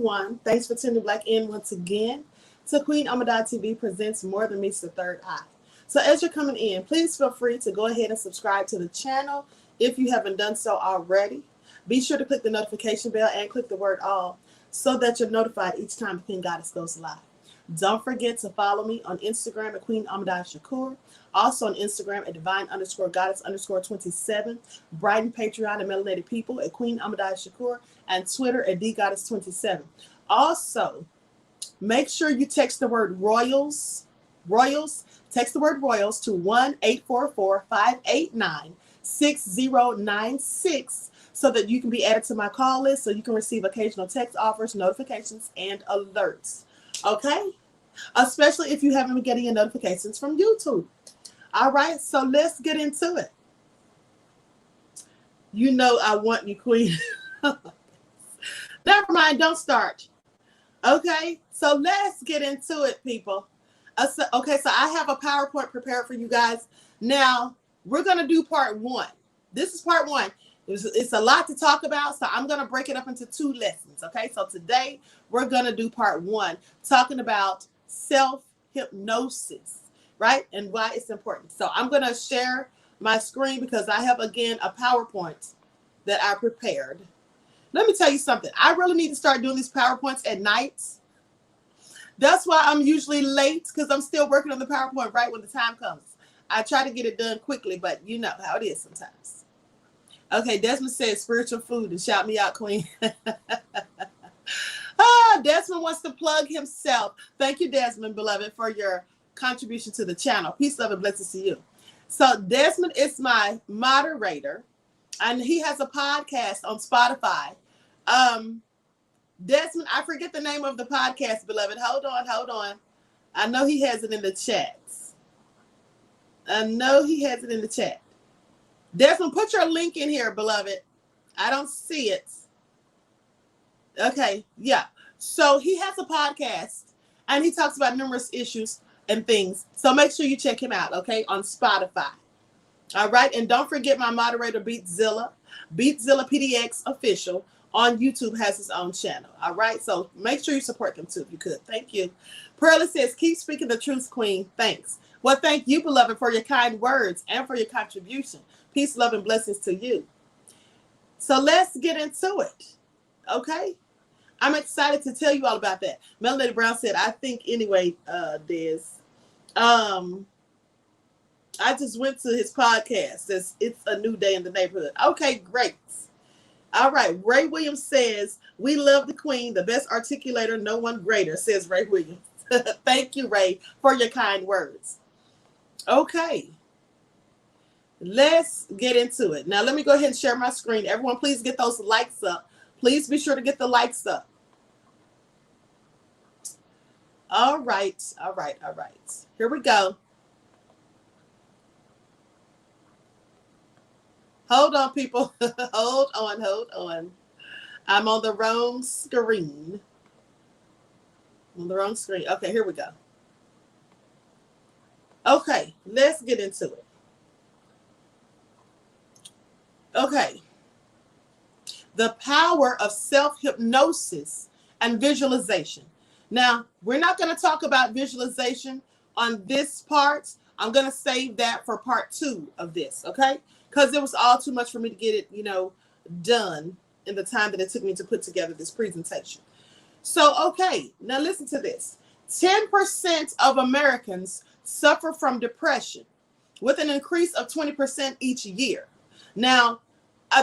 everyone. Thanks for tuning back in once again to Queen Ahmadiyyah TV presents More Than Meets the Third Eye. So as you're coming in, please feel free to go ahead and subscribe to the channel if you haven't done so already. Be sure to click the notification bell and click the word all so that you're notified each time the Queen Goddess goes live. Don't forget to follow me on Instagram at Queen Ahmadiyyah Shakur. Also on Instagram at divine_goddess_27. Brighton, Patreon, and Melanated People at Queen Ahmadiyyah Shakur. And Twitter at dgoddess27. Also, make sure you text the word Royals. Text the word Royals to 1-844-589-6096 so that you can be added to my call list so you can receive occasional text offers, notifications, and alerts. Okay? Especially if you haven't been getting your notifications from YouTube. All right, so let's get into it. You know I want you, Queen. Never mind, don't start. Okay, so let's get into it, people. Okay, so I have a PowerPoint prepared for you guys. Now, we're going to do part one. This is part one. It's a lot to talk about, so I'm going to break it up into 2 lessons, okay? So today, we're going to do part one, talking about self-hypnosis, right? And why it's important. So I'm going to share my screen because I have, again, a PowerPoint that I prepared. Let me tell you something. I really need to start doing these PowerPoints at night. That's why I'm usually late, because I'm still working on the PowerPoint right when the time comes. I try to get it done quickly, but you know how it is sometimes. Okay, Desmond says spiritual food, and shout me out, Queen. Desmond wants to plug himself. Thank you, Desmond, beloved, for your contribution to the channel. Peace, love, and blessings to you. So Desmond is my moderator, and he has a podcast on Spotify. Desmond, I forget the name of the podcast, beloved. Hold on. I know he has it in the chats. Desmond, put your link in here, beloved. I don't see it. Okay, yeah. So he has a podcast, and he talks about numerous issues and things. So make sure you check him out, okay, on Spotify. All right, and don't forget my moderator, Beatzilla PDX Official on YouTube has his own channel. All right, so make sure you support them too if you could. Thank you. Pearlie says, keep speaking the truth, Queen. Thanks. Well, thank you, beloved, for your kind words and for your contribution. Peace, love, and blessings to you. So let's get into it, okay? I'm excited to tell you all about that. Melody Brown said, I think anyway, Des. I just went to his podcast. It's a new day in the neighborhood. Okay, great. All right. Ray Williams says, we love the Queen, the best articulator, no one greater, says Ray Williams. Thank you, Ray, for your kind words. Okay. Let's get into it. Now, let me go ahead and share my screen. Everyone, please get those likes up. Please be sure to get the likes up. All right. Here we go. Hold on, people. Hold on. I'm on the wrong screen. Okay, here we go. Okay, let's get into it. Okay. The power of self-hypnosis and visualization. Now, we're not going to talk about visualization on this part. I'm going to save that for part 2 of this, okay? Because it was all too much for me to get it, done in the time that it took me to put together this presentation. So, okay, now listen to this. 10% of Americans suffer from depression, with an increase of 20% each year. Now,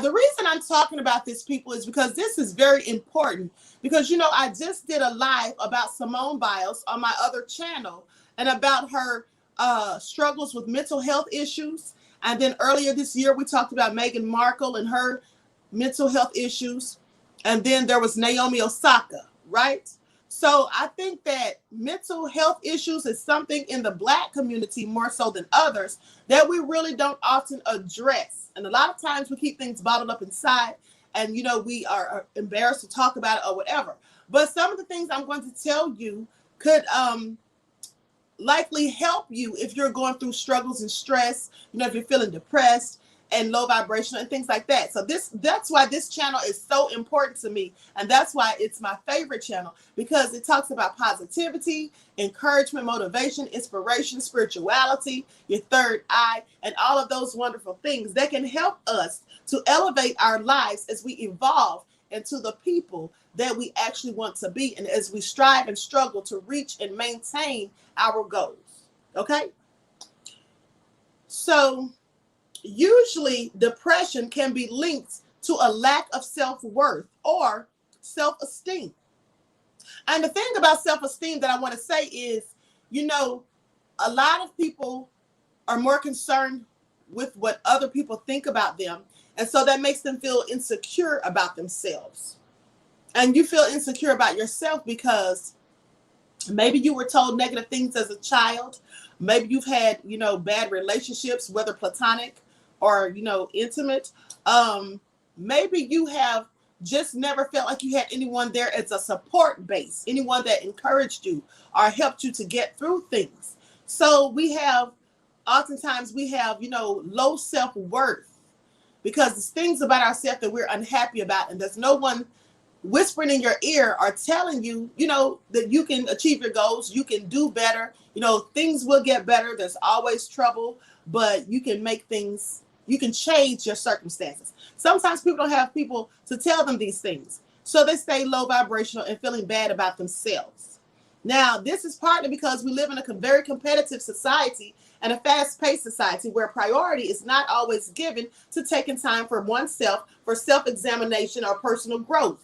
the reason I'm talking about this, people, is because this is very important. Because, I just did a live about Simone Biles on my other channel and about her struggles with mental health issues. And then earlier this year, we talked about Meghan Markle and her mental health issues. And then there was Naomi Osaka, right? So I think that mental health issues is something in the Black community more so than others that we really don't often address. And a lot of times we keep things bottled up inside and, we are embarrassed to talk about it or whatever. But some of the things I'm going to tell you could likely help you if you're going through struggles and stress, if you're feeling depressed. and low vibrational and things like that. So that's why this channel is so important to me. And that's why it's my favorite channel, because it talks about positivity, encouragement, motivation, inspiration, spirituality, your third eye, and all of those wonderful things that can help us to elevate our lives as we evolve into the people that we actually want to be, and as we strive and struggle to reach and maintain our goals. Okay? So usually depression can be linked to a lack of self-worth or self-esteem. And the thing about self-esteem that I want to say is, a lot of people are more concerned with what other people think about them. And so that makes them feel insecure about themselves. And you feel insecure about yourself because maybe you were told negative things as a child. Maybe you've had, bad relationships, whether platonic or, intimate. Maybe you have just never felt like you had anyone there as a support base, anyone that encouraged you or helped you to get through things. So oftentimes we have, low self-worth because there's things about ourselves that we're unhappy about, and there's no one whispering in your ear or telling you, that you can achieve your goals, you can do better, things will get better. There's always trouble, but you can you can change your circumstances. Sometimes people don't have people to tell them these things. So they stay low vibrational and feeling bad about themselves. Now, this is partly because we live in a very competitive society and a fast-paced society where priority is not always given to taking time for oneself for self-examination or personal growth.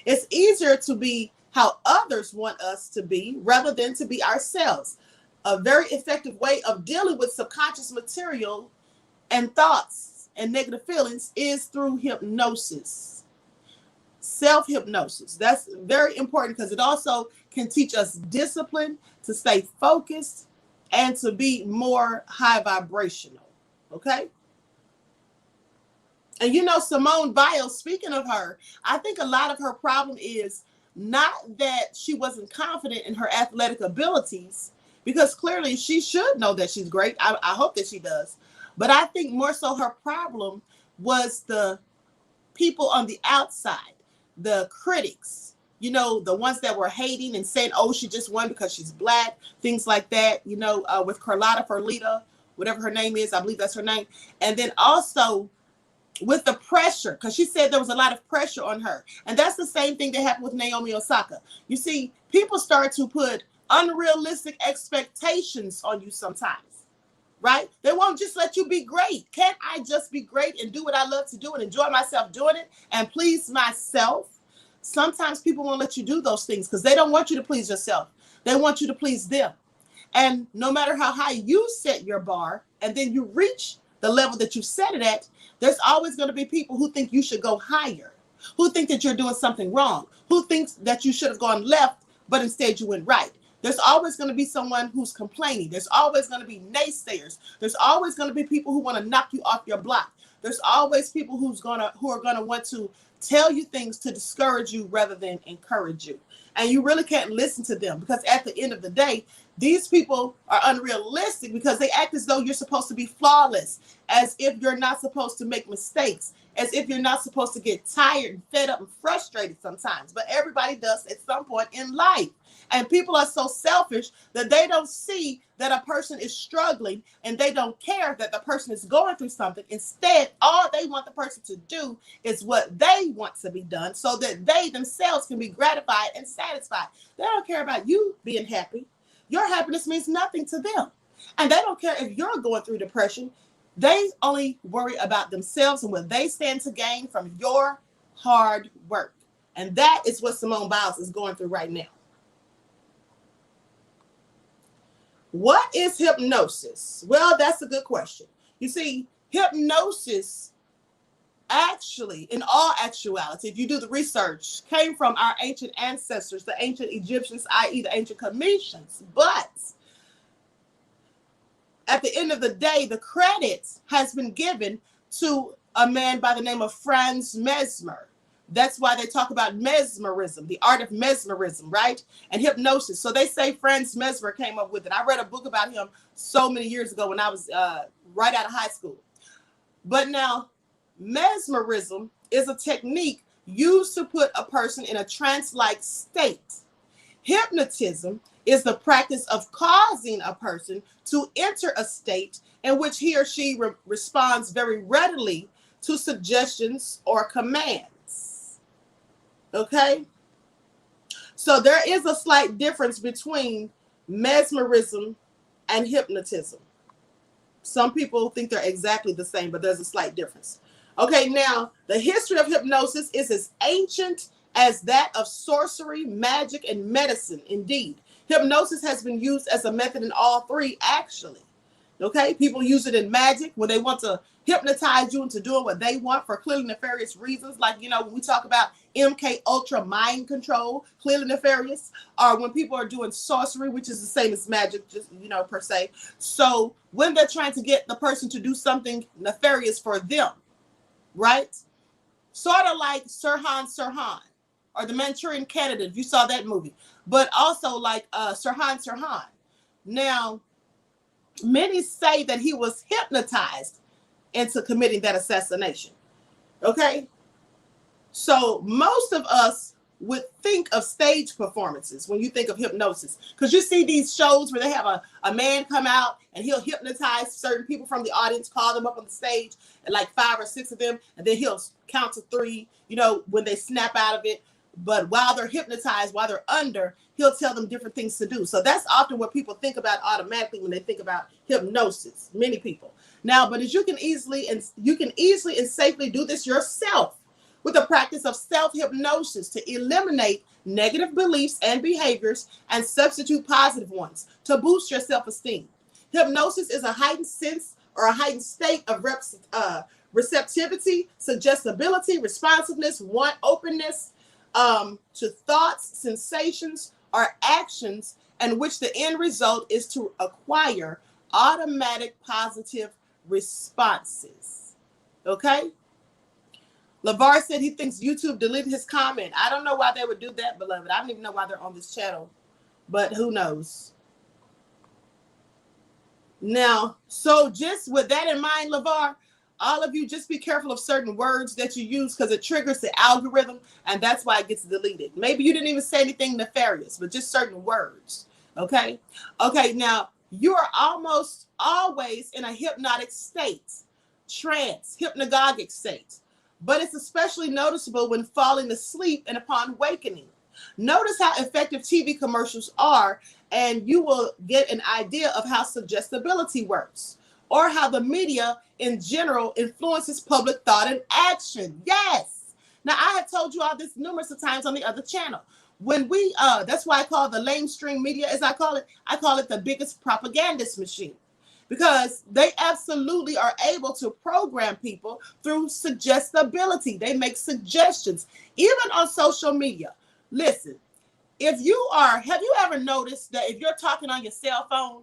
It's easier to be how others want us to be rather than to be ourselves. A very effective way of dealing with subconscious material and thoughts and negative feelings is through hypnosis. Self-hypnosis. That's very important because it also can teach us discipline, to stay focused, and to be more high vibrational. Okay? And Simone Biles, speaking of her, I think a lot of her problem is not that she wasn't confident in her athletic abilities, because clearly she should know that she's great. I hope that she does. But I think more so her problem was the people on the outside, the critics, the ones that were hating and saying, oh, she just won because she's black, things like that, with Carlotta Ferlita, whatever her name is, I believe that's her name. And then also with the pressure, because she said there was a lot of pressure on her. And that's the same thing that happened with Naomi Osaka. You see, people start to put unrealistic expectations on you sometimes, right? They won't just let you be great. Can't I just be great and do what I love to do and enjoy myself doing it and please myself? Sometimes people won't let you do those things because they don't want you to please yourself. They want you to please them. And no matter how high you set your bar and then you reach the level that you set it at, there's always going to be people who think you should go higher, who think that you're doing something wrong, who thinks that you should have gone left, but instead you went right. There's always going to be someone who's complaining. There's always going to be naysayers. There's always going to be people who want to knock you off your block. There's always people who are going to want to tell you things to discourage you rather than encourage you. And you really can't listen to them because at the end of the day, these people are unrealistic because they act as though you're supposed to be flawless, as if you're not supposed to make mistakes, as if you're not supposed to get tired and fed up and frustrated sometimes. But everybody does at some point in life. And people are so selfish that they don't see that a person is struggling and they don't care that the person is going through something. Instead, all they want the person to do is what they want to be done so that they themselves can be gratified and satisfied. They don't care about you being happy. Your happiness means nothing to them. And they don't care if you're going through depression. They only worry about themselves and what they stand to gain from your hard work. And that is what Simone Biles is going through right now. What is hypnosis? Well, that's a good question. You see, hypnosis actually, in all actuality, if you do the research, came from our ancient ancestors, the ancient Egyptians, i.e. the ancient Cometians. But at the end of the day, the credit has been given to a man by the name of Franz Mesmer. That's why they talk about mesmerism, the art of mesmerism, right? And hypnosis. So they say Franz Mesmer came up with it. I read a book about him so many years ago when I was right out of high school. But now, mesmerism is a technique used to put a person in a trance-like state. Hypnotism is the practice of causing a person to enter a state in which he or she responds very readily to suggestions or commands. Okay? So there is a slight difference between mesmerism and hypnotism. Some people think they're exactly the same, but there's a slight difference. Okay, now the history of hypnosis is as ancient as that of sorcery, magic, and medicine. Indeed, hypnosis has been used as a method in all three, actually. Okay, people use it in magic when they want to hypnotize you into doing what they want for clearly nefarious reasons. Like, you know, when we talk about MK Ultra mind control, clearly nefarious, or when people are doing sorcery, which is the same as magic, just, you know, per se. So when they're trying to get the person to do something nefarious for them, right? Sort of like Sirhan or the Manchurian Candidate, if you saw that movie, but also like Sirhan. Now, many say that he was hypnotized into committing that assassination. Okay? So most of us would think of stage performances when you think of hypnosis, because you see these shows where they have a man come out and he'll hypnotize certain people from the audience, call them up on the stage, and like 5 or 6 of them, and then he'll count to 3, you know, when they snap out of it. But while they're hypnotized, while they're under, he'll tell them different things to do. So that's often what people think about automatically when they think about hypnosis. Many people. Now, but as you can easily and safely do this yourself with the practice of self-hypnosis to eliminate negative beliefs and behaviors and substitute positive ones to boost your self-esteem. Hypnosis is a heightened sense or a heightened state of receptivity, suggestibility, responsiveness, openness, to thoughts, sensations, or actions, and which the end result is to acquire automatic positive responses. Okay? LeVar said he thinks YouTube deleted his comment. I don't know why they would do that, beloved. I don't even know why they're on this channel, but who knows? Now, so just with that in mind, LeVar, all of you, just be careful of certain words that you use because it triggers the algorithm, and that's why it gets deleted. Maybe you didn't even say anything nefarious, but just certain words. Okay? Okay, now, you are almost always in a hypnotic state, trance, hypnagogic state, but it's especially noticeable when falling asleep and upon wakening. Notice how effective TV commercials are, and you will get an idea of how suggestibility works, or how the media in general influences public thought and action. Yes. Now, I have told you all this numerous of times on the other channel. When we, that's why I call the lamestream media, as I call it the biggest propagandist machine, because they absolutely are able to program people through suggestibility. They make suggestions, even on social media. Listen, have you ever noticed that if you're talking on your cell phone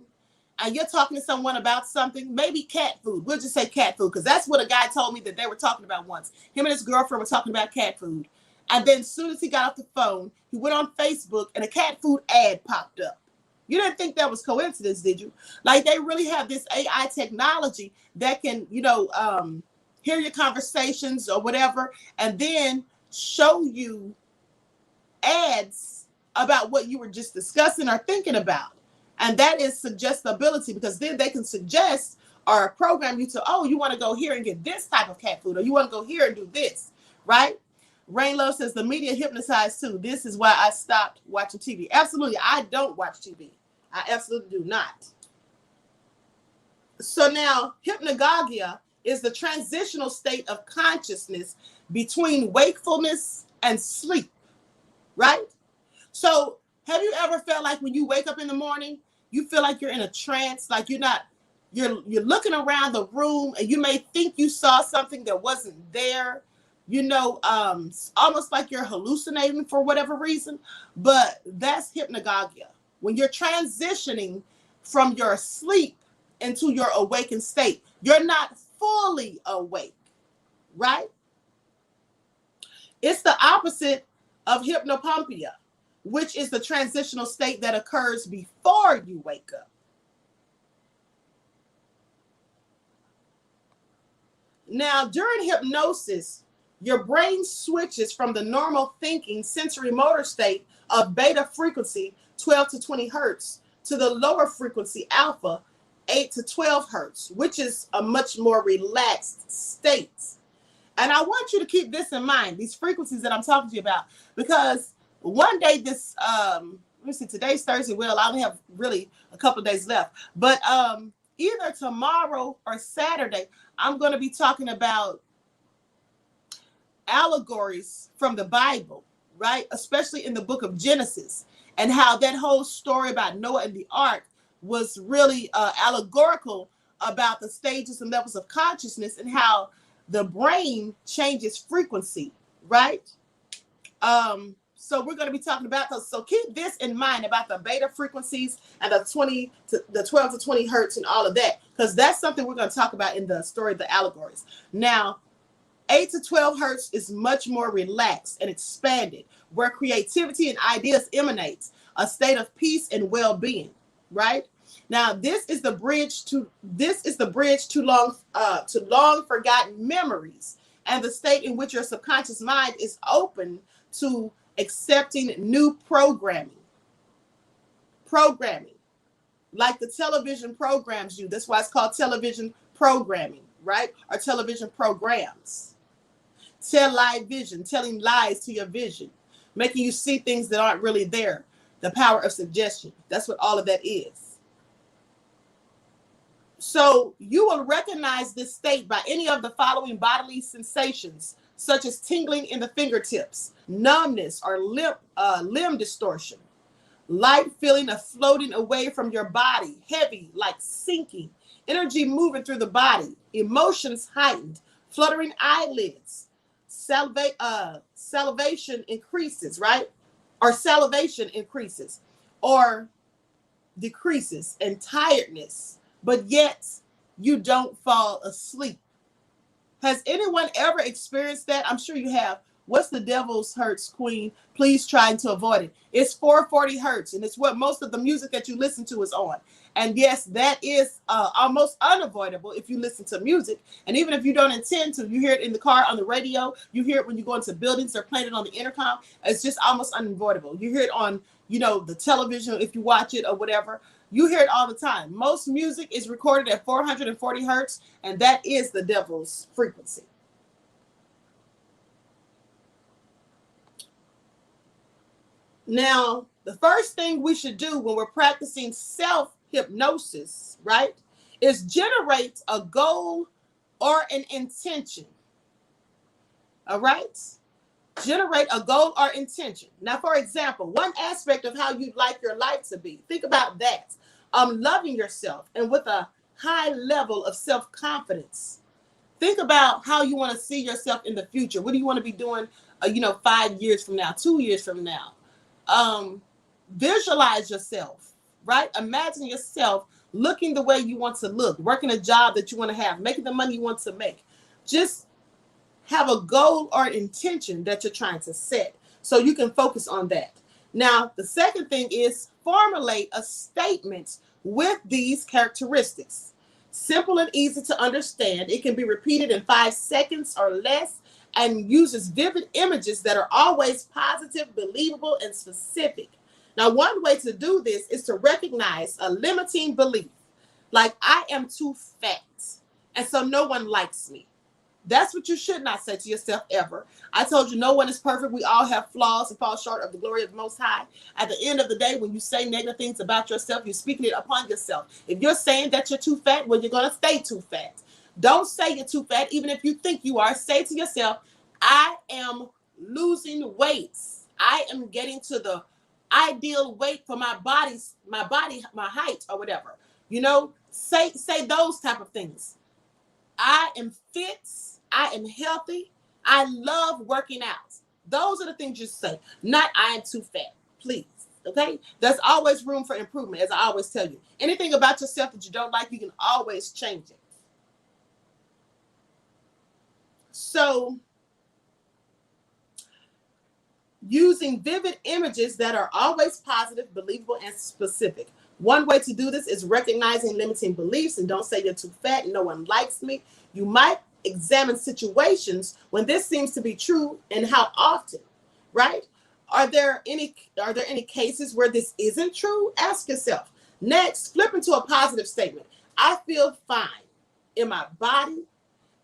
and you're talking to someone about something, maybe cat food, we'll just say cat food, because that's what a guy told me that they were talking about once. Him and his girlfriend were talking about cat food. And then as soon as he got off the phone, he went on Facebook and a cat food ad popped up. You didn't think that was coincidence, did you? Like, they really have this AI technology that can, hear your conversations or whatever, and then show you ads about what you were just discussing or thinking about. And that is suggestibility, because then they can suggest or program you to, oh, you want to go here and get this type of cat food, or you want to go here and do this, right? Rain Love says the media hypnotized too. This is why I stopped watching TV. Absolutely, I don't watch TV. I absolutely do not. So now, hypnagogia is the transitional state of consciousness between wakefulness and sleep, right? So have you ever felt like when you wake up in the morning, you feel like you're in a trance, like you're looking around the room and you may think you saw something that wasn't there, almost like you're hallucinating for whatever reason, but that's hypnagogia. When you're transitioning from your sleep into your awakened state, you're not fully awake, right? It's the opposite of hypnopompia, which is the transitional state that occurs before you wake up. Now, during hypnosis, your brain switches from the normal thinking sensory motor state of beta frequency, 12 to 20 hertz, to the lower frequency alpha, 8 to 12 hertz, which is a much more relaxed state. And I want you to keep this in mind, these frequencies that I'm talking to you about, because one day let me see, today's Thursday. Well, I only have really a couple of days left, but either tomorrow or Saturday, I'm going to be talking about allegories from the Bible, right? Especially in the book of Genesis, and how that whole story about Noah and the ark was really allegorical about the stages and levels of consciousness and how the brain changes frequency, right? So we're going to be talking about those. So keep this in mind about the beta frequencies and the 12 to 20 hertz and all of that, because that's something we're going to talk about in the story of the allegories. Now, 8 to 12 hertz is much more relaxed and expanded, where creativity and ideas emanates, a state of peace and well-being, right? Now, this is the bridge to long forgotten memories, and the state in which your subconscious mind is open to accepting new programming, like the television programs you. That's why it's called television programming, right? Or television programs. Tell lie vision, telling lies to your vision, making you see things that aren't really there. The power of suggestion. That's what all of that is. So you will recognize this state by any of the following bodily sensations, such as tingling in the fingertips, numbness or limb distortion, light feeling of floating away from your body, heavy like sinking, energy moving through the body, emotions heightened, fluttering eyelids, salivation increases, right? Or salivation increases or decreases, and tiredness, but yet you don't fall asleep. Has anyone ever experienced that? I'm sure you have. What's the devil's hertz, Queen? Please try to avoid it. It's 440 hertz, and it's what most of the music that you listen to is on. And yes, that is almost unavoidable if you listen to music. And even if you don't intend to, you hear it in the car, on the radio. You hear it when you go into buildings. They're playing it on the intercom. It's just almost unavoidable. You hear it on, the television if you watch it or whatever. You hear it all the time. Most music is recorded at 440 hertz, and that is the devil's frequency. Now, the first thing we should do when we're practicing self-hypnosis, right, is generate a goal or an intention. All right? Generate a goal or intention. Now, for example, one aspect of how you'd like your life to be, think about that. Loving yourself and with a high level of self-confidence. Think about how you want to see yourself in the future. What do you want to be doing, 5 years from now, 2 years from now? Visualize yourself, right? Imagine yourself looking the way you want to look, working a job that you want to have, making the money you want to make. Just have a goal or intention that you're trying to set so you can focus on that. Now, the second thing is formulate a statement with these characteristics. Simple and easy to understand. It can be repeated in 5 seconds or less and uses vivid images that are always positive, believable, and specific. Now, one way to do this is to recognize a limiting belief, like I am too fat, and so no one likes me. That's what you should not say to yourself ever. I told you no one is perfect. We all have flaws and fall short of the glory of the Most High. At the end of the day, when you say negative things about yourself, you're speaking it upon yourself. If you're saying that you're too fat, well, you're going to stay too fat. Don't say you're too fat, even if you think you are. Say to yourself, I am losing weight. I am getting to the ideal weight for my body, my height, or whatever. Say those type of things. I am fit. I am healthy. I love working out. Those are the things you say, not I am too fat, please. Okay? There's always room for improvement, as I always tell you. Anything about yourself that you don't like, you can always change it. So, using vivid images that are always positive, believable, and specific. One way to do this is recognizing limiting beliefs, and don't say you're too fat, no one likes me. You might examine situations when this seems to be true and how often, right? Are there any cases where this isn't true? Ask yourself. Next, flip into a positive statement. I feel fine in my body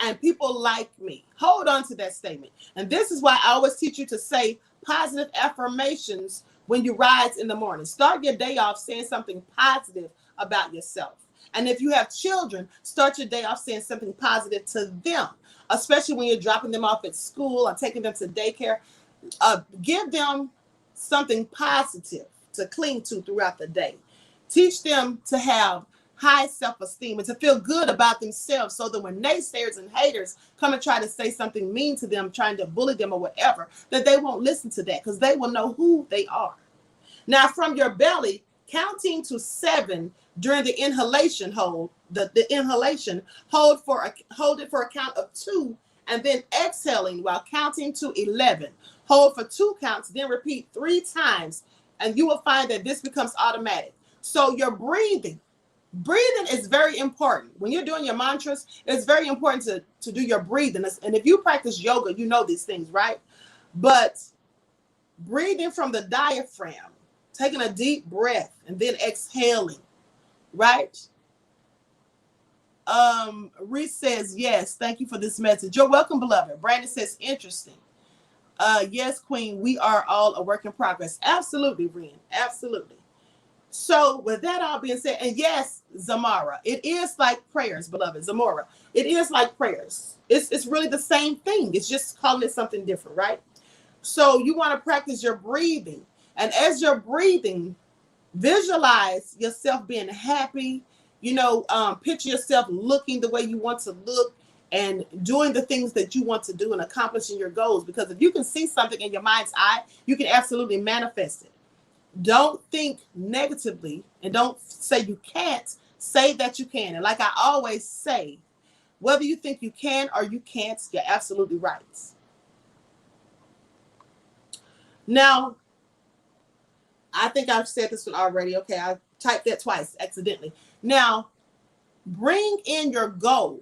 and people like me. Hold on to that statement. And this is why I always teach you to say positive affirmations when you rise in the morning. Start your day off saying something positive about yourself. And if you have children, start your day off saying something positive to them, especially when you're dropping them off at school or taking them to daycare. Give them something positive to cling to throughout the day. Teach them to have high self-esteem and to feel good about themselves, so that when naysayers and haters come and try to say something mean to them, trying to bully them or whatever, that they won't listen to that, because they will know who they are. Now, from your belly, counting to 7 during the inhalation hold, the inhalation, hold it for a count of 2, and then exhaling while counting to 11. Hold for 2 counts, then repeat 3 times, and you will find that this becomes automatic. So your breathing is very important. When you're doing your mantras, it's very important to do your breathing. And if you practice yoga, you know these things, right? But breathing from the diaphragm, taking a deep breath and then exhaling, right? Reese says, yes, thank you for this message. You're welcome, beloved. Brandon says, interesting. Yes, Queen, we are all a work in progress. Absolutely, Ren. Absolutely. So with that all being said, and yes, Zamara, it is like prayers, beloved. Zamora, it is like prayers. It's really the same thing. It's just calling it something different, right? So you want to practice your breathing. And as you're breathing, visualize yourself being happy. Picture yourself looking the way you want to look and doing the things that you want to do and accomplishing your goals. Because if you can see something in your mind's eye, you can absolutely manifest it. Don't think negatively and don't say you can't. Say that you can. And like I always say, whether you think you can or you can't, you're absolutely right. Now, I think I've said this one already. Okay, I typed that twice accidentally. Now, bring in your goal.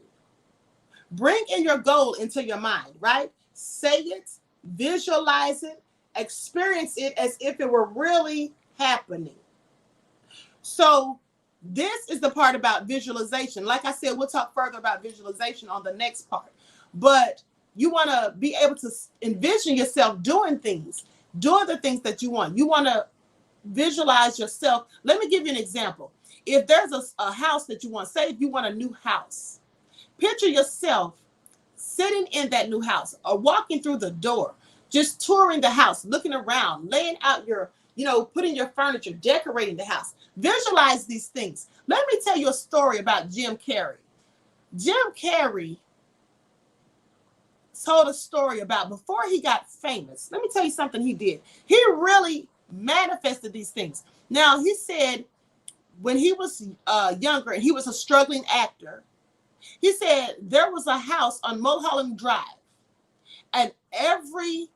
Bring in your goal into your mind, right? Say it, visualize it, experience it as if it were really happening. So this is the part about visualization. Like I said, we'll talk further about visualization on the next part. But you want to be able to envision yourself doing the things that you want. You want to visualize yourself. Let me give you an example. If there's a house that you want, say if you want a new house, picture yourself sitting in that new house or walking through the door, just touring the house, looking around, laying out putting your furniture, decorating the house. Visualize these things. Let me tell you a story about Jim Carrey. Jim Carrey told a story about before he got famous. Let me tell you something he did. He really manifested these things. Now, he said when he was younger and he was a struggling actor, he said there was a house on Mulholland Drive, and every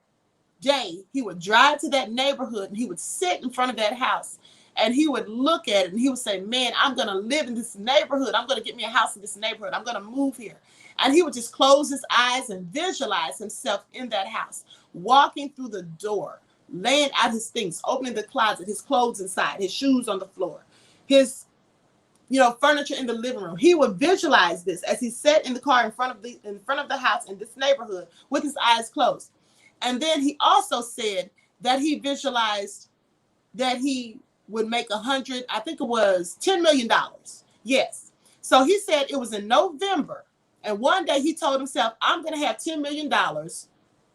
day he would drive to that neighborhood and he would sit in front of that house and he would look at it and he would say, man, I'm going to live in this neighborhood. I'm going to get me a house in this neighborhood. I'm going to move here. And he would just close his eyes and visualize himself in that house, walking through the door, laying out his things, opening the closet, his clothes inside, his shoes on the floor, his furniture in the living room. He would visualize this as he sat in the car in front of the house in this neighborhood with his eyes closed. And then he also said that he visualized that he would make $10 million. Yes. So he said it was in November. And one day he told himself, I'm going to have $10 million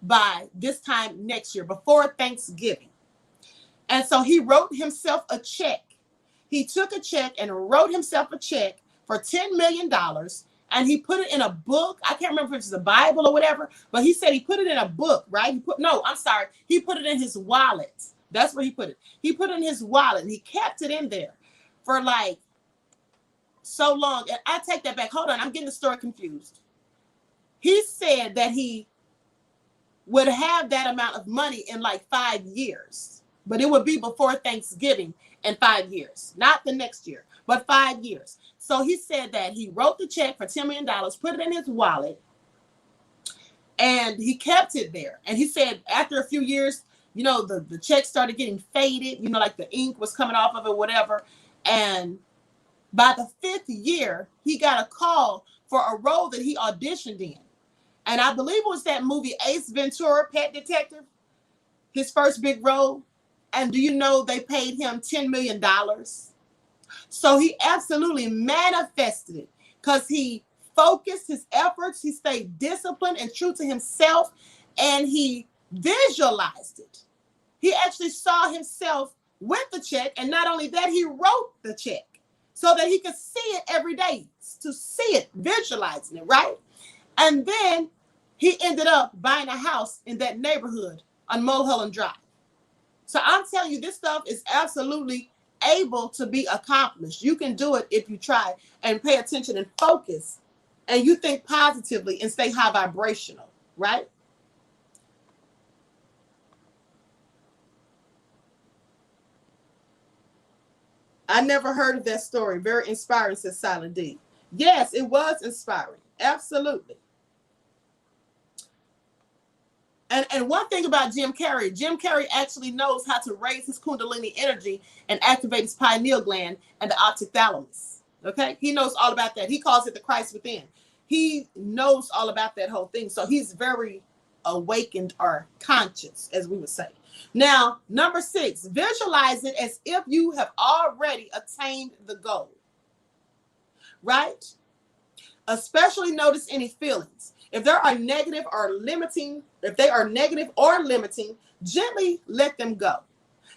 by this time next year, before Thanksgiving. And so he wrote himself a check. He took a check and wrote himself a check for $10 million. And he put it in a book. I can't remember if it's a Bible or whatever, but he said he put it in a book, right? He put it in his wallet. That's where he put it. He put it in his wallet and he kept it in there for like so long. And I take that back. Hold on. I'm getting the story confused. He said that he would have that amount of money in like 5 years, but it would be before Thanksgiving in 5 years, not the next year, but 5 years. So he said that he wrote the check for $10 million, put it in his wallet, And he kept it there. And he said after a few years, you know, the check started getting faded, you know, like the ink was coming off of it, whatever. And by the 5th year, he got a call for a role that he auditioned in. And I believe it was that movie Ace Ventura, Pet Detective, his first big role. And do you know they paid him $10 million? So he absolutely manifested it because he focused his efforts, he stayed disciplined and true to himself, and he visualized it. He actually saw himself with the check, and not only that, he wrote the check so that he could see it every day, to see it, visualizing it, right? And then he ended up buying a house in that neighborhood on Mulholland Drive. So I'm telling you, this stuff is absolutely able to be accomplished. You can do it if you try and pay attention and focus, and you think positively and stay high vibrational, right? I never heard of that story. Very inspiring, says Silent D. Yes, it was inspiring. Absolutely. And one thing about Jim Carrey actually knows how to raise his Kundalini energy and activate his pineal gland and the optic thalamus. Okay? He knows all about that. He calls it the Christ within. He knows all about that whole thing. So he's very awakened or conscious, as we would say. Now, number 6, visualize it as if you have already attained the goal. Right? Especially notice any feelings. If there are negative or limiting, if they are negative or limiting, gently let them go.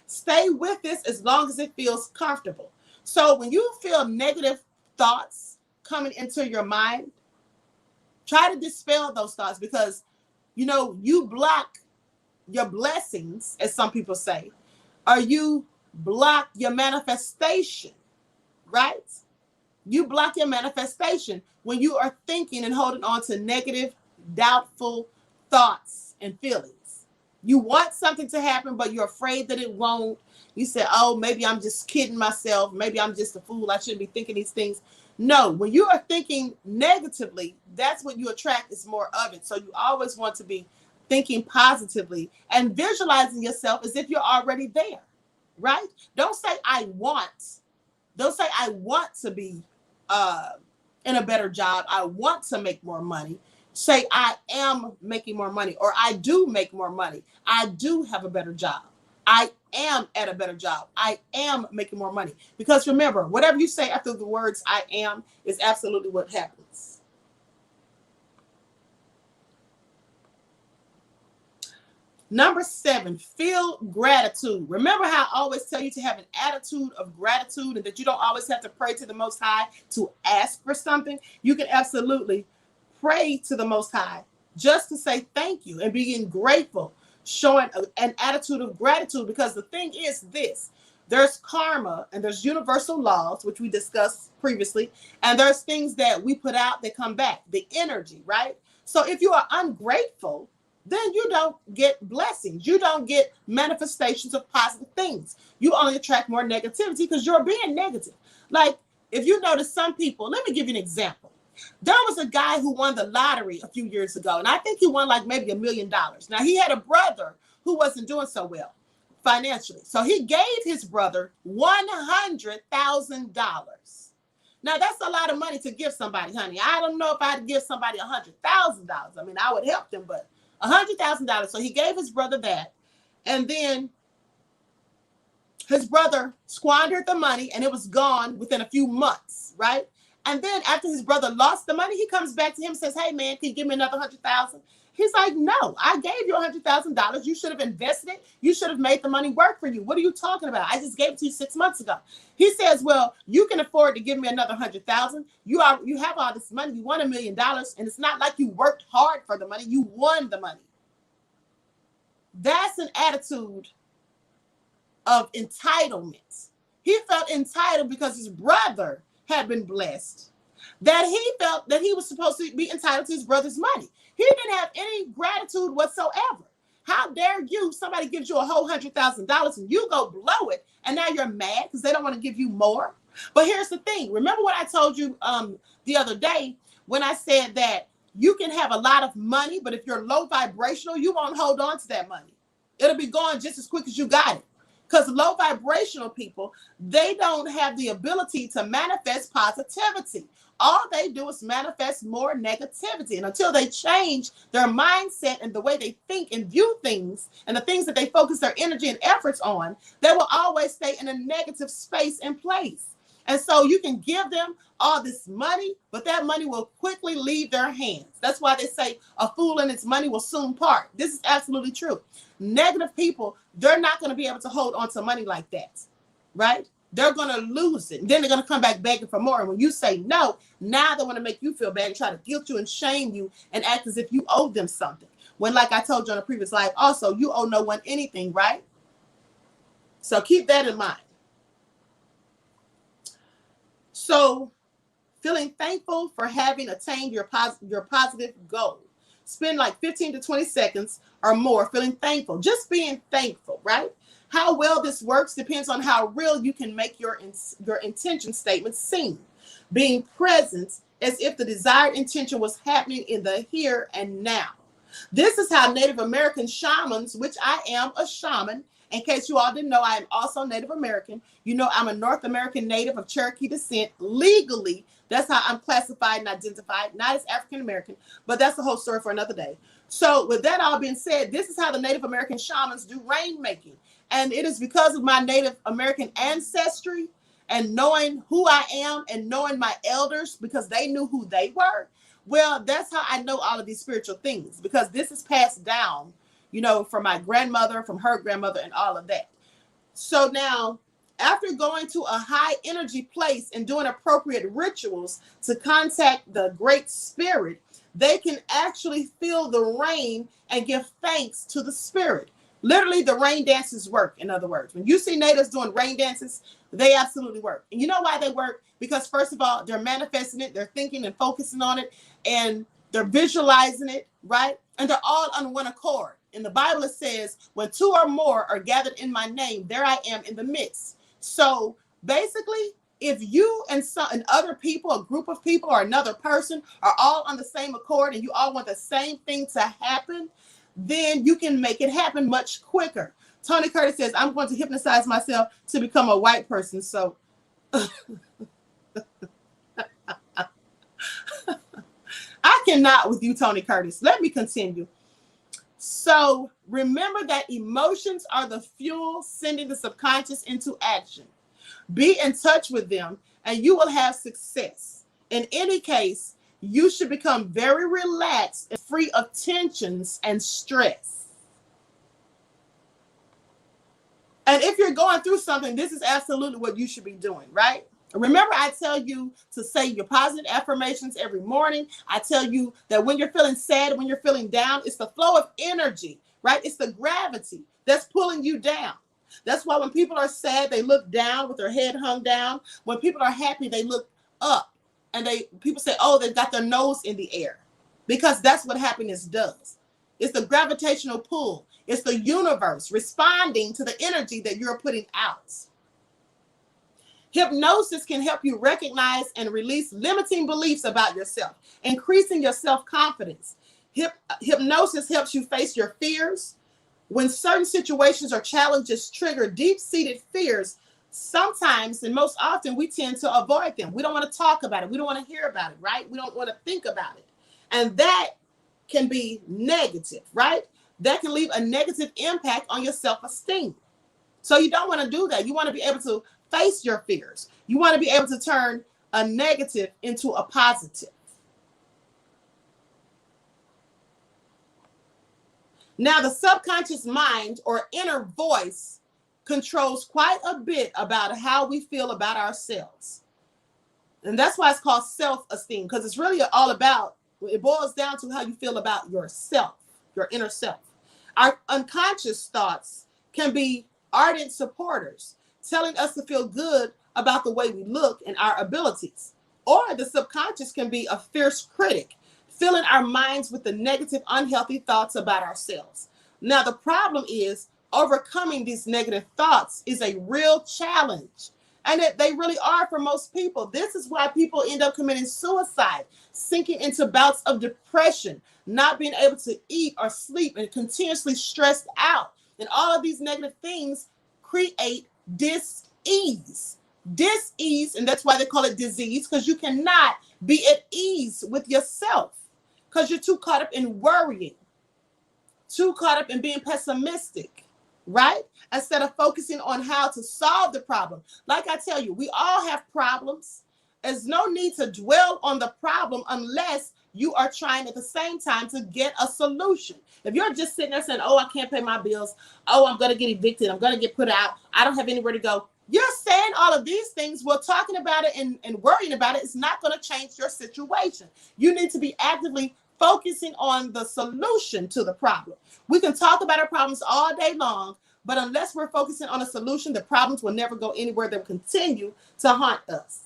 Stay with this as long as it feels comfortable. So when you feel negative thoughts coming into your mind, try to dispel those thoughts, because, you know, you block your blessings, as some people say, or you block your manifestation, right? You block your manifestation when you are thinking and holding on to negative, doubtful thoughts and feelings. You want something to happen, but you're afraid that it won't. You say, oh, maybe I'm just kidding myself. Maybe I'm just a fool. I shouldn't be thinking these things. No, when you are thinking negatively, that's what you attract, is more of it. So you always want to be thinking positively and visualizing yourself as if you're already there, right? Don't say, I want. Don't say, I want to be in a better job. I want to make more money. Say, I am making more money, or I do make more money. I do have a better job. I am at a better job. I am making more money. Because remember, whatever you say after the words I am is absolutely what happens. Number 7, feel gratitude. Remember how I always tell you to have an attitude of gratitude, and that you don't always have to pray to the Most High to ask for something. You can absolutely pray to the Most High just to say thank you and being grateful, showing an attitude of gratitude. Because the thing is this, there's karma and there's universal laws, which we discussed previously, and there's things that we put out that come back, the energy, right? So if you are ungrateful, then you don't get blessings. You don't get manifestations of positive things. You only attract more negativity because you're being negative. Like, if you notice some people, let me give you an example. There was a guy who won the lottery a few years ago, and I think he won like maybe $1 million. Now, he had a brother who wasn't doing so well financially. So he gave his brother $100,000. Now, that's a lot of money to give somebody, honey. I don't know if I'd give somebody $100,000. I mean, I would help them, but $100,000. So he gave his brother that. And then his brother squandered the money, and it was gone within a few months, right? And then after his brother lost the money, he comes back to him and says, hey, man, can you give me another $100,000? He's like, no, I gave you $100,000. You should have invested it. You should have made the money work for you. What are you talking about? I just gave it to you 6 months ago. He says, well, you can afford to give me another $100,000. You have all this money. You won $1 million. And it's not like you worked hard for the money. You won the money. That's an attitude of entitlement. He felt entitled because his brother had been blessed, that he felt that he was supposed to be entitled to his brother's money. He didn't have any gratitude whatsoever. How dare you? Somebody gives you a whole $100,000 and you go blow it, and now you're mad because they don't want to give you more. But here's the thing. Remember what I told you the other day when I said that You can have a lot of money, but if you're low vibrational, you won't hold on to that money. It'll be gone just as quick as you got it. Because low vibrational people, they don't have the ability to manifest positivity. All they do is manifest more negativity. And until they change their mindset and the way they think and view things and the things that they focus their energy and efforts on, they will always stay in a negative space and place. And so you can give them all this money, but that money will quickly leave their hands. That's why they say a fool and its money will soon part. This is absolutely true. Negative people, they're not going to be able to hold on to money like that, right? They're going to lose it. Then they're going to come back begging for more. And when you say no, now they want to make you feel bad and try to guilt you and shame you and act as if you owe them something. When, like I told you on a previous live, also, you owe no one anything, right? So keep that in mind. So feeling thankful for having attained your positive goal. Spend like 15 to 20 seconds or more feeling thankful, just being thankful, right? How well this works depends on how real you can make your intention statement seem. Being present as if the desired intention was happening in the here and now. This is how Native American shamans, which I am a shaman. In case you all didn't know, I am also Native American. You know, I'm a North American native of Cherokee descent. Legally, that's how I'm classified and identified, not as African American, but that's the whole story for another day. So with that all being said, this is how the Native American shamans do rain making. And it is because of my Native American ancestry and knowing who I am and knowing my elders because they knew who they were. Well, that's how I know all of these spiritual things, because this is passed down, you know, from my grandmother, from her grandmother, and all of that. So now, after going to a high energy place and doing appropriate rituals to contact the Great Spirit, they can actually feel the rain and give thanks to the Spirit. Literally, the rain dances work, in other words. When you see natives doing rain dances, they absolutely work. And you know why they work? Because first of all, they're manifesting it, they're thinking and focusing on it, and they're visualizing it, right? And they're all on one accord. In the Bible, it says, when two or more are gathered in my name, there I am in the midst. So basically, if you and other people, a group of people or another person are all on the same accord and you all want the same thing to happen, then you can make it happen much quicker. Tony Curtis says, I'm going to hypnotize myself to become a white person. So I cannot with you, Tony Curtis. Let me continue. So remember that emotions are the fuel sending the subconscious into action. Be in touch with them and you will have success. In any case, you should become very relaxed and free of tensions and stress. And if you're going through something, this is absolutely what you should be doing, right? Remember, I tell you to say your positive affirmations every morning. I tell you that when you're feeling sad, when you're feeling down, it's the flow of energy, right? It's the gravity that's pulling you down. That's why when people are sad, they look down with their head hung down. When people are happy, they look up. And people say, oh, they've got their nose in the air. Because that's what happiness does. It's the gravitational pull. It's the universe responding to the energy that you're putting out. Hypnosis can help you recognize and release limiting beliefs about yourself, increasing your self-confidence. Hypnosis helps you face your fears. When certain situations or challenges trigger deep-seated fears, sometimes and most often we tend to avoid them. We don't want to talk about it. We don't want to hear about it, right? We don't want to think about it. And that can be negative, right? That can leave a negative impact on your self-esteem. So you don't want to do that. You want to be able to face your fears. You want to be able to turn a negative into a positive. Now, the subconscious mind or inner voice controls quite a bit about how we feel about ourselves. And that's why it's called self-esteem, because it's really all about, it boils down to how you feel about yourself, your inner self. Our unconscious thoughts can be ardent supporters, telling us to feel good about the way we look and our abilities. Or the subconscious can be a fierce critic, filling our minds with the negative, unhealthy thoughts about ourselves. Now, the problem is overcoming these negative thoughts is a real challenge. And they really are for most people. This is why people end up committing suicide, sinking into bouts of depression, not being able to eat or sleep, and continuously stressed out. And all of these negative things create dis-ease. Dis-ease, and that's why they call it disease, because you cannot be at ease with yourself because you're too caught up in worrying, too caught up in being pessimistic, right? Instead of focusing on how to solve the problem. Like I tell you, we all have problems. There's no need to dwell on the problem unless you are trying at the same time to get a solution. If you're just sitting there saying, oh, I can't pay my bills. Oh, I'm going to get evicted. I'm going to get put out. I don't have anywhere to go. You're saying all of these things. Well, talking about it and worrying about it is not going to change your situation. You need to be actively focusing on the solution to the problem. We can talk about our problems all day long, but unless we're focusing on a solution, the problems will never go anywhere. They'll continue to haunt us.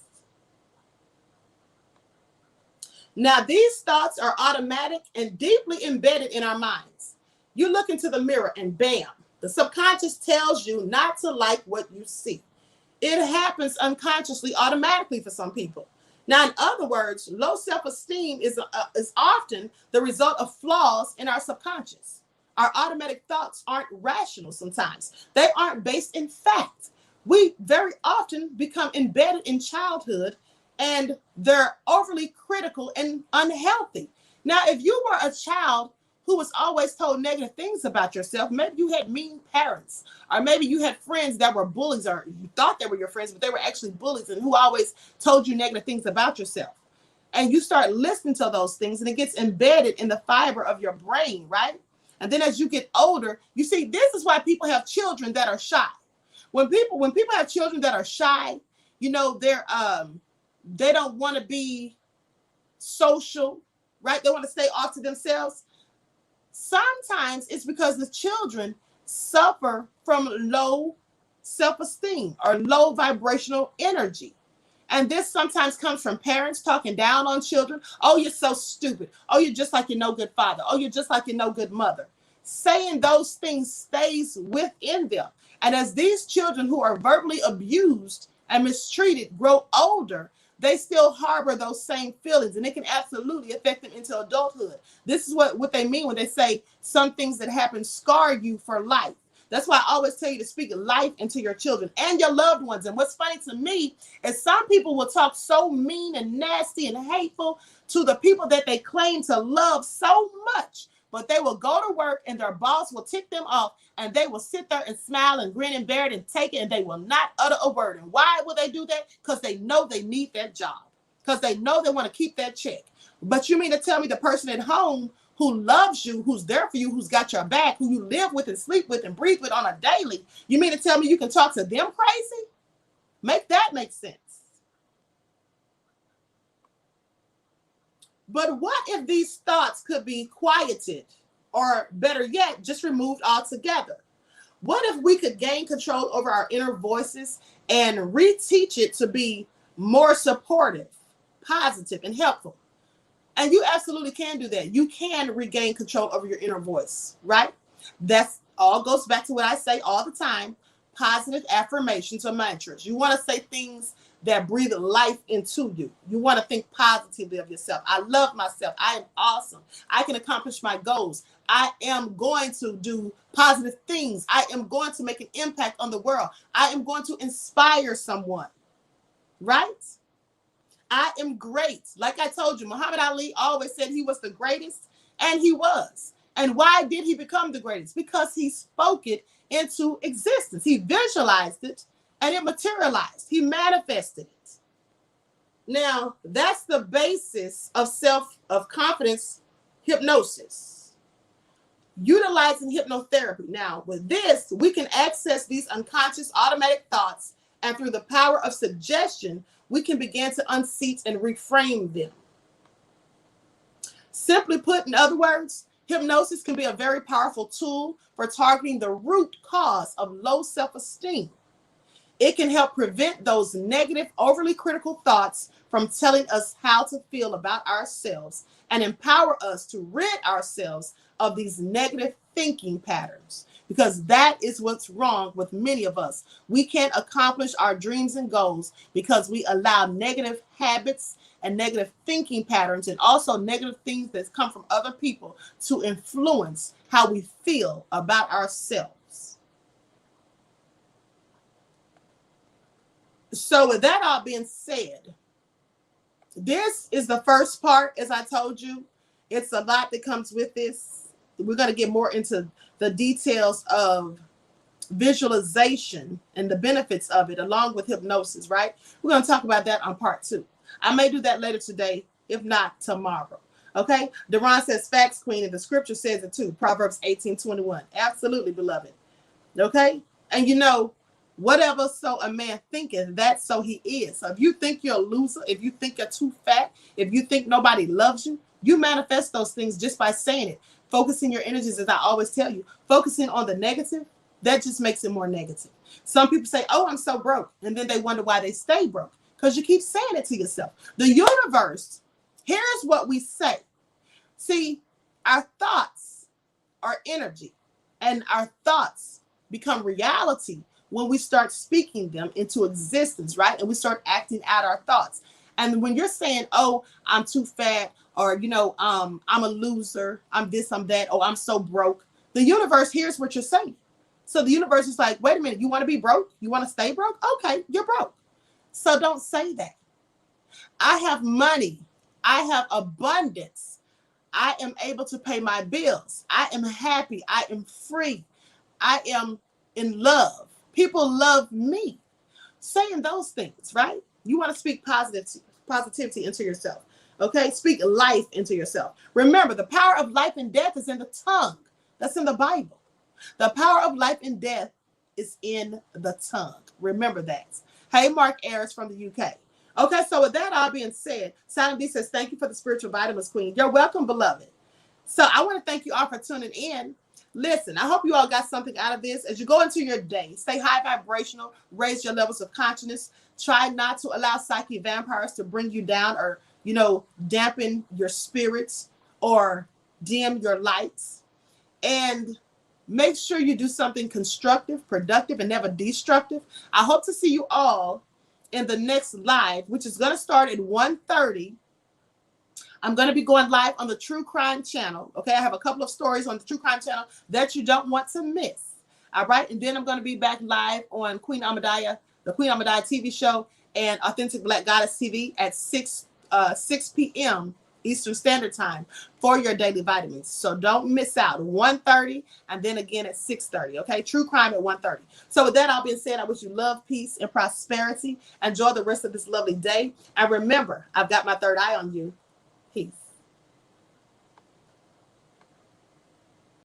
Now, these thoughts are automatic and deeply embedded in our minds. You look into the mirror and bam, the subconscious tells you not to like what you see. It happens unconsciously, automatically for some people. Now, in other words, low self-esteem is often the result of flaws in our subconscious. Our automatic thoughts aren't rational sometimes. They aren't based in fact. We very often become embedded in childhood, and they're overly critical and unhealthy. Now, if you were a child who was always told negative things about yourself, maybe you had mean parents, or maybe you had friends that were bullies, or you thought they were your friends, but they were actually bullies and who always told you negative things about yourself. And you start listening to those things and it gets embedded in the fiber of your brain, right? And then as you get older, you see, this is why people have children that are shy. When people have children that are shy, you know, they don't want to be social, right? They want to stay off to themselves. Sometimes it's because the children suffer from low self-esteem or low vibrational energy. And this sometimes comes from parents talking down on children. Oh, you're so stupid. Oh, you're just like your no good father. Oh, you're just like your no good mother. Saying those things stays within them. And as these children who are verbally abused and mistreated grow older, they still harbor those same feelings, and it can absolutely affect them into adulthood. This is what they mean when they say some things that happen scar you for life. That's why I always tell you to speak life into your children and your loved ones. And what's funny to me is some people will talk so mean and nasty and hateful to the people that they claim to love so much, but they will go to work and their boss will tick them off, and they will sit there and smile and grin and bear it and take it, and they will not utter a word. And why will they do that? Because they know they need that job, because they know they want to keep that check. But you mean to tell me the person at home who loves you, who's there for you, who's got your back, who you live with and sleep with and breathe with on a daily, you mean to tell me you can talk to them crazy? Make that make sense. But what if these thoughts could be quieted, or better yet, just removed altogether? What if we could gain control over our inner voices and reteach it to be more supportive, positive, and helpful? And you absolutely can do that. You can regain control over your inner voice, right? That's all goes back to what I say all the time: positive affirmations or mantras. You want to say things that breathe life into you. You want to think positively of yourself. I love myself. I am awesome. I can accomplish my goals. I am going to do positive things. I am going to make an impact on the world. I am going to inspire someone, right? I am great. Like I told you, Muhammad Ali always said he was the greatest, and he was. And why did he become the greatest? Because he spoke it into existence. He visualized it and it materialized. He manifested it. Now, that's the basis of confidence hypnosis. Utilizing hypnotherapy. Now, with this, we can access these unconscious automatic thoughts, and through the power of suggestion, we can begin to unseat and reframe them. Simply put, in other words, hypnosis can be a very powerful tool for targeting the root cause of low self-esteem. It can help prevent those negative, overly critical thoughts from telling us how to feel about ourselves, and empower us to rid ourselves of these negative thinking patterns. because that is what's wrong with many of us. We can't accomplish our dreams and goals because we allow negative habits and negative thinking patterns and also negative things that come from other people to influence how we feel about ourselves. So with that all being said, this is the first part. As I told you, it's a lot that comes with this. We're going to get more into the details of visualization and the benefits of it, along with hypnosis, right? We're going to talk about that on part 2. I may do that later today, if not tomorrow. Okay? Deron says, facts, queen, and the scripture says it too. Proverbs 18:21. Absolutely, beloved. Okay? And you know, whatever so a man thinketh, that so he is. So if you think you're a loser, if you think you're too fat, if you think nobody loves you, you manifest those things just by saying it. Focusing your energies, as I always tell you, focusing on the negative, that just makes it more negative. Some people say, oh, I'm so broke. And then they wonder why they stay broke. Because you keep saying it to yourself. The universe, here's what we say. See, our thoughts are energy. And our thoughts become reality when we start speaking them into existence, right? And we start acting out our thoughts. And when you're saying, oh, I'm too fat, or, you know, I'm a loser, I'm this, I'm that, oh, I'm so broke, the universe hears what you're saying. So the universe is like, wait a minute, you want to be broke? You want to stay broke? Okay, you're broke. So don't say that. I have money. I have abundance. I am able to pay my bills. I am happy. I am free. I am in love. People love me. Saying those things, right? You want to speak positivity into yourself. Okay? Speak life into yourself. Remember, the power of life and death is in the tongue. That's in the Bible. The power of life and death is in the tongue. Remember that. Hey, Mark Ayers from the UK. Okay, so with that all being said, Silent D says, thank you for the spiritual vitamins, Queen. You're welcome, beloved. So I want to thank you all for tuning in. Listen, I hope you all got something out of this. As you go into your day, stay high vibrational, raise your levels of consciousness. Try not to allow psychic vampires to bring you down or, you know, dampen your spirits or dim your lights. And make sure you do something constructive, productive, and never destructive. I hope to see you all in the next live, which is going to start at 1:30. I'm going to be going live on the True Crime channel. Okay, I have a couple of stories on the True Crime channel that you don't want to miss. All right, and then I'm going to be back live on Queen Ahmadiyyah, the Queen Ahmadiyyah TV show, and Authentic Black Goddess TV at 6 p.m. Eastern Standard Time for your daily vitamins. So don't miss out. 1:30 and then again at 6:30. Okay, True Crime at 1:30. So with that all being said, I wish you love, peace, and prosperity. Enjoy the rest of this lovely day. And remember, I've got my third eye on you. Peace.